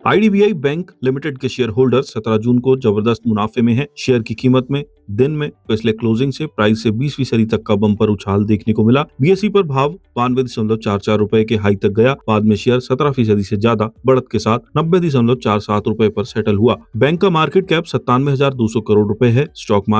IDBI bank limited के share holder 17 जून को जबरदस्त मुनाफे में हैं। शेयर की कीमत में दिन में पिछले क्लोजिंग से प्राइस से 20% तक का बम्पर उछाल देखने को मिला। बीएसई पर भाव 92.44 रुपए के हाई तक गया। बाद में शेयर 17% से ज्यादा बढ़त के साथ 90.47 रुपए पर सेटल हुआ। बैंक का मार्केट कैप 97,200 करोड़ रुपए है। स्टॉक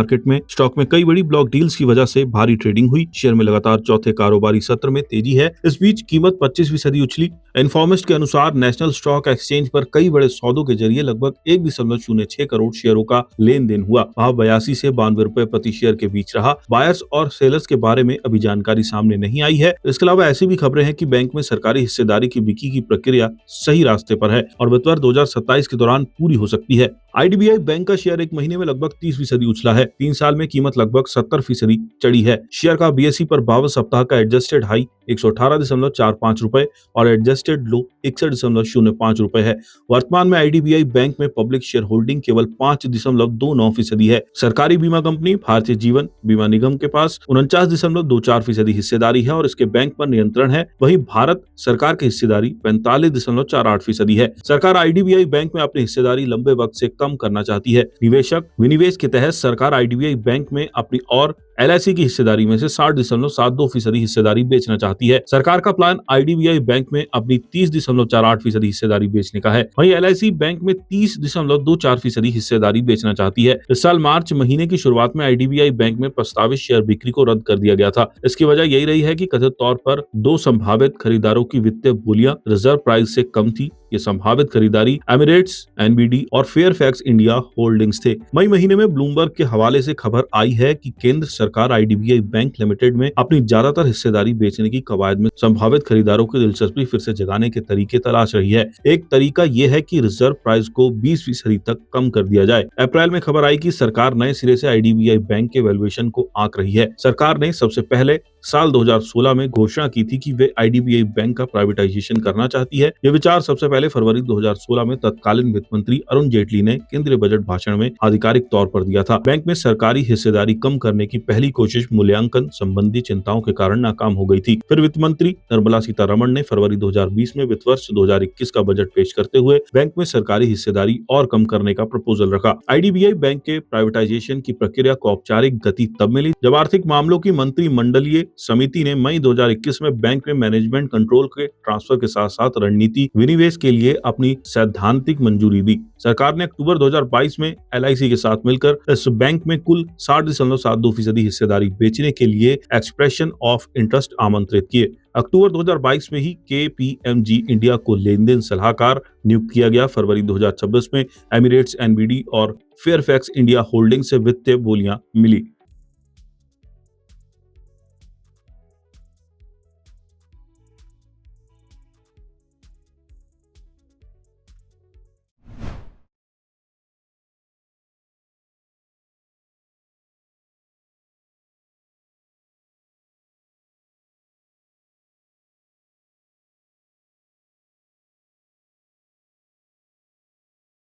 में कई बड़ी ब्लॉक डील्स की वजह से भारी ट्रेडिंग हुई। शेयर में लगातार चौथे कारोबारी सत्र में तेजी है। इस बीच कीमत 25% उछली। इन्फॉर्मिस्ट के अनुसार नेशनल स्टॉक एक्सचेंज पर कई बड़े सौदों के जरिए लगभग 1.06 करोड़ शेयरों का लेन देन हुआ। भाव 82 से 92 रुपए प्रति शेयर के बीच रहा। बायर्स और सेलर्स के बारे में अभी जानकारी सामने नहीं आई है। इसके अलावा ऐसी भी खबरें हैं कि बैंक में सरकारी हिस्सेदारी की बिक्री की प्रक्रिया सही रास्ते पर है और वित्त वर्ष 2027 के दौरान पूरी हो सकती है। आईडीबीआई बैंक का शेयर एक महीने में लगभग 30% उछला है। 3 साल में कीमत लगभग 70% चढ़ी है। शेयर का बीएसई पर 52 सप्ताह का एडजस्टेड हाई 118.45 रुपए और एडजस्टेड लो 61.05 रुपए है। वर्तमान में आईडीबीआई बैंक में पब्लिक शेयर होल्डिंग केवल 5.29% है। सरकारी बीमा कंपनी भारतीय जीवन बीमा निगम के पास 49.24% हिस्सेदारी है और इसके बैंक पर नियंत्रण है। वहीं भारत सरकार की हिस्सेदारी 45.48% है। सरकार आईडीबीआई बैंक में अपनी हिस्सेदारी लंबे वक्त से कम करना चाहती है। निवेशक विनिवेश के तहत सरकार आईडीबीआई बैंक में अपनी और एलआईसी की हिस्सेदारी में से 60.72% हिस्सेदारी बेचना चाहती है। सरकार का प्लान आईडीबीआई बैंक में अपनी 30.48% हिस्सेदारी बेचने का है। वहीं एलआईसी बैंक में 30.24% हिस्सेदारी बेचना चाहती है। इस साल मार्च महीने की शुरुआत में आईडीबीआई बैंक में प्रस्तावित शेयर बिक्री को रद्द कर दिया गया था। इसकी वजह यही रही है कि कथित तौर पर 2 संभावित खरीदारों की वित्तीय बोलियां रिजर्व प्राइस से कम थी। ये संभावित खरीदारी एमिरेट्स, एनबीडी और फेयरफैक्स इंडिया होल्डिंग्स थे। मई महीने में ब्लूमबर्ग के हवाले से खबर आई है कि केंद्र सरकार आईडीबीआई बैंक लिमिटेड में अपनी ज्यादातर हिस्सेदारी बेचने की कवायद में संभावित खरीदारों की दिलचस्पी फिर से जगाने के तरीके तलाश रही है। एक तरीका ये है कि रिजर्व प्राइस को 20% तक कम कर दिया जाए। अप्रैल में खबर आई कि सरकार नए सिरे से आईडीबीआई बैंक के वैल्यूएशन को आंक रही है। सरकार ने सबसे पहले साल 2016 में घोषणा की थी कि वे आईडीबीआई बैंक का प्राइवेटाइजेशन करना चाहती है। यह विचार सबसे पहले फरवरी 2016 में तत्कालीन वित्त मंत्री अरुण जेटली ने केंद्रीय बजट भाषण में आधिकारिक तौर पर दिया था। बैंक में सरकारी हिस्सेदारी कम करने की पहली कोशिश मूल्यांकन संबंधी चिंताओं के कारण नाकाम हो गई थी। फिर वित्त मंत्री निर्मला सीतारमण ने फरवरी 2020 में वित्त वर्ष 2021 का बजट पेश करते हुए बैंक में सरकारी हिस्सेदारी और कम करने का प्रपोजल रखा। आईडीबीआई बैंक के प्राइवेटाइजेशन की प्रक्रिया को औपचारिक गति तब मिली जब आर्थिक मामलों की मंत्रिमंडलीय समिति ने मई 2021 में बैंक में मैनेजमेंट कंट्रोल के ट्रांसफर के साथ साथ रणनीति विनिवेश के लिए अपनी सैद्धांतिक मंजूरी दी। सरकार ने अक्टूबर 2022 में एलआईसी के साथ मिलकर इस बैंक में कुल 60.72% हिस्सेदारी बेचने के लिए एक्सप्रेशन ऑफ इंटरेस्ट आमंत्रित किए। अक्टूबर 2022 में ही केपीएमजी इंडिया को लेनदेन सलाहकार नियुक्त किया गया। फरवरी 2026 में एमिरेट्स, एनबीडी और फेयरफैक्स इंडिया होल्डिंग से वित्तीय बोलियां मिली।